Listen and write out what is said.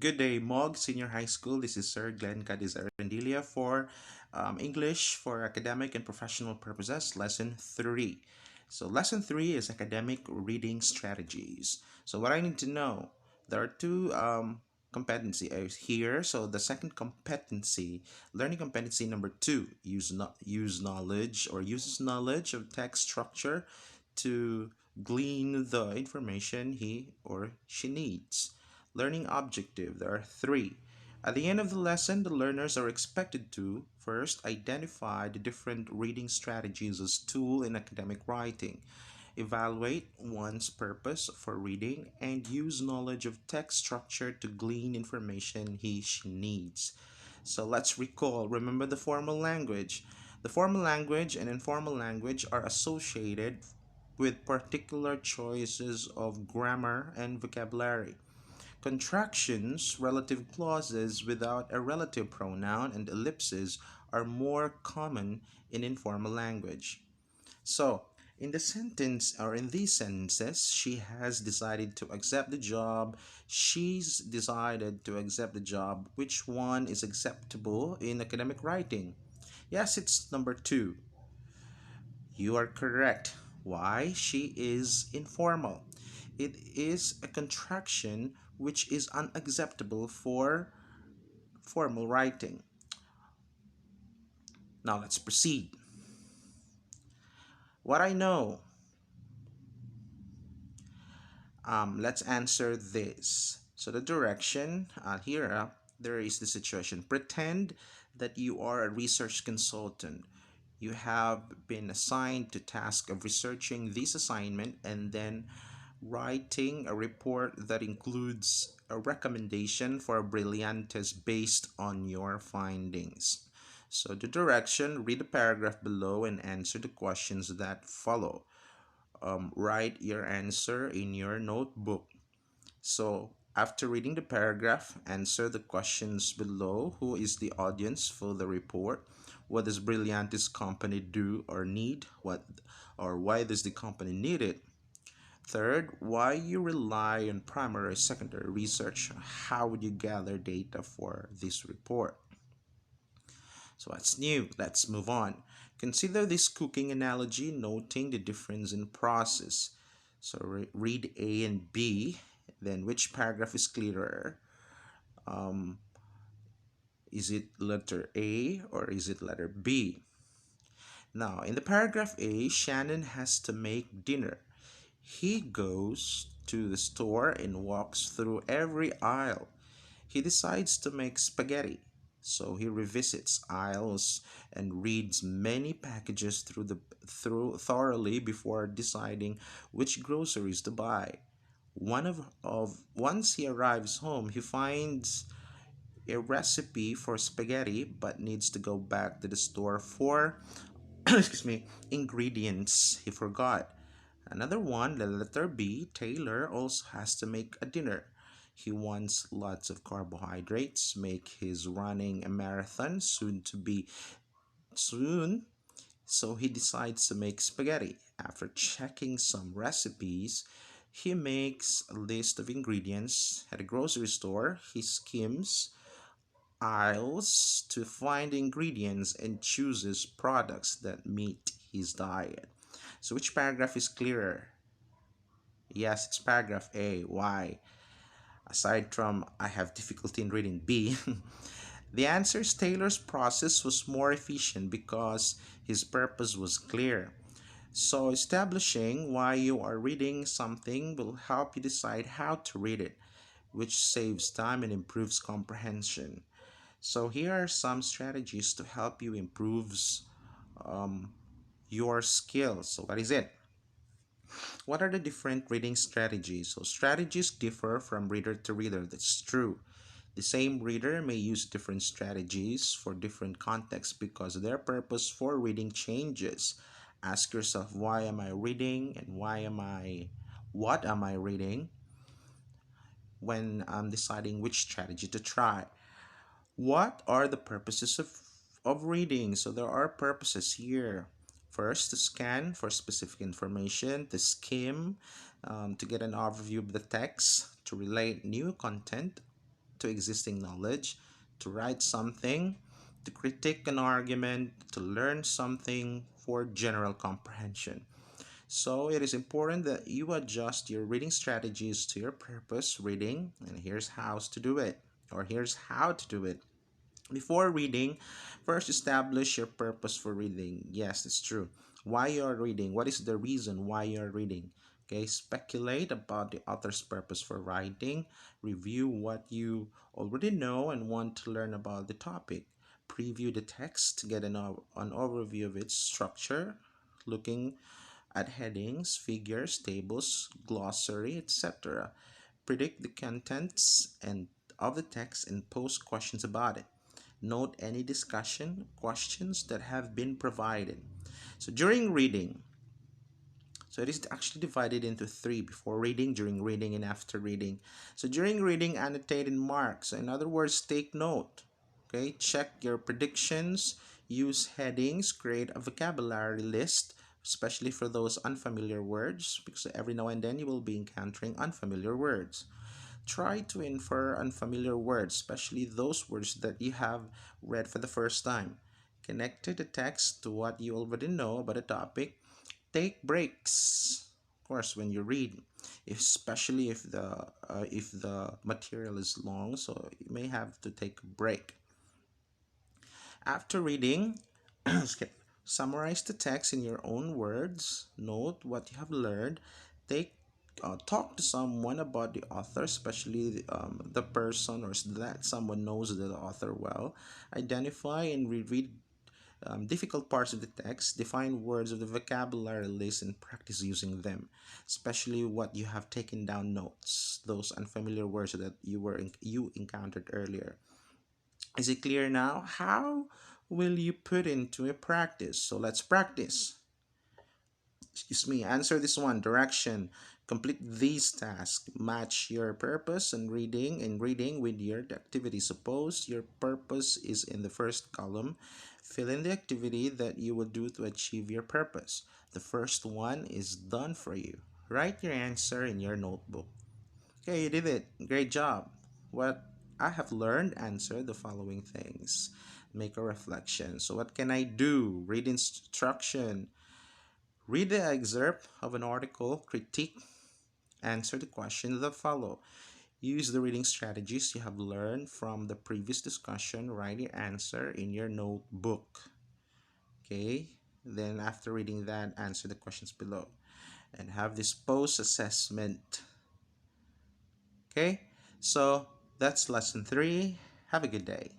Good day, Mog Senior High School. This is Sir Glenn Cadiz for English for academic and professional purposes, Lesson 3. So, Lesson 3 is academic reading strategies. So, what I need to know, there are two competency here. So, the second competency, learning competency number 2, use knowledge or uses knowledge of text structure to glean the information he or she needs. Learning objective. There are three. At the end of the lesson, the learners are expected to first identify the different reading strategies as tool in academic writing, evaluate one's purpose for reading, and use knowledge of text structure to glean information he/she needs. So let's recall, remember the formal language. The formal language and informal language are associated with particular choices of grammar and vocabulary. Contractions, relative clauses without a relative pronoun, and ellipses are more common in informal language. So, in the sentence or in these sentences, she has decided to accept the job. She's decided to accept the job. Which one is acceptable in academic writing? Yes, it's number 2. You are correct. Why? She is informal. It is a contraction which is unacceptable for formal writing. Now let's proceed. What I know. Let's answer this. So the direction here, there is the situation. Pretend that you are a research consultant. You have been assigned to task of researching this assignment and then writing a report that includes a recommendation for a brilliantist based on your findings. So the direction, read the paragraph below and answer the questions that follow. Write your answer in your notebook. So after reading the paragraph, answer the questions below. Who is the audience for the report? What does Brilliantis company do or need? Why does the company need it? Third, why you rely on primary or secondary research? How would you gather data for this report? So that's new. Let's move on. Consider this cooking analogy, noting the difference in process. So read A and B. Then which paragraph is clearer? Um, is it letter A or is it letter B? Now, in the paragraph A, Shannon has to make dinner. He goes to the store and walks through every aisle. He decides to make spaghetti. So he revisits aisles and reads many packages through thoroughly before deciding which groceries to buy. Once he arrives home, he finds a recipe for spaghetti but needs to go back to the store for excuse me, ingredients he forgot. Another one, the letter B, Taylor also has to make a dinner. He wants lots of carbohydrates, make his running a marathon soon, so he decides to make spaghetti. After checking some recipes, he makes a list of ingredients. At a grocery store, he skims aisles to find ingredients and chooses products that meet his diet. So which paragraph is clearer? Yes, it's paragraph A. Why? Aside from I have difficulty in reading B, the answer is Taylor's process was more efficient because his purpose was clear. So establishing why you are reading something will help you decide how to read it, which saves time and improves comprehension. So here are some strategies to help you improve um, your skills. So what is it? What are the different reading strategies? So strategies differ from reader to reader. That's true. The same reader may use different strategies for different contexts because their purpose for reading changes. Ask yourself, why am I reading and what am I reading when I'm deciding which strategy to try. What are the purposes of reading? So there are purposes here. First, to scan for specific information, to skim, to get an overview of the text, to relate new content, to existing knowledge, to write something, to critique an argument, to learn something for general comprehension. So it is important that you adjust your reading strategies to your purpose reading, and here's how to do it, or here's how to do it. Before reading, first establish your purpose for reading. Yes, it's true. Why you are reading? What is the reason why you are reading? Okay, speculate about the author's purpose for writing. Review what you already know and want to learn about the topic. Preview the text to get an overview of its structure, looking at headings, figures, tables, glossary, etc. Predict the contents and of the text and pose questions about it. Note any discussion questions that have been provided. So during reading, so it is actually divided into three: before reading, during reading, and after reading. So during reading, annotate and mark. So in other words, take note. Okay, check your predictions, use headings, create a vocabulary list, especially for those unfamiliar words, because every now and then you will be encountering unfamiliar words. Try to infer unfamiliar words, especially those words that you have read for the first time. Connect the text to what you already know about a topic. Take breaks, of course, when you read, especially if the material is long, so you may have to take a break. After reading, summarize the text in your own words. Note what you have learned. Take Talk to someone about the author, especially the person or that someone knows the author well. Identify and reread difficult parts of the text. Define words of the vocabulary list and practice using them, especially what you have taken down notes, those unfamiliar words that you encountered earlier. Is it clear now? How will you put into a practice? So let's practice. Excuse me. Answer this one. Direction. Complete these tasks. Match your purpose and reading with your activity. Suppose your purpose is in the first column. Fill in the activity that you will do to achieve your purpose. The first one is done for you. Write your answer in your notebook. Okay, you did it. Great job. What I have learned, answer the following things. Make a reflection. So, what can I do? Read instruction. Read the excerpt of an article, critique, answer the questions that follow. Use the reading strategies you have learned from the previous discussion. Write your answer in your notebook. Okay, then after reading that, answer the questions below and have this post assessment. Okay, so that's lesson 3. Have a good day.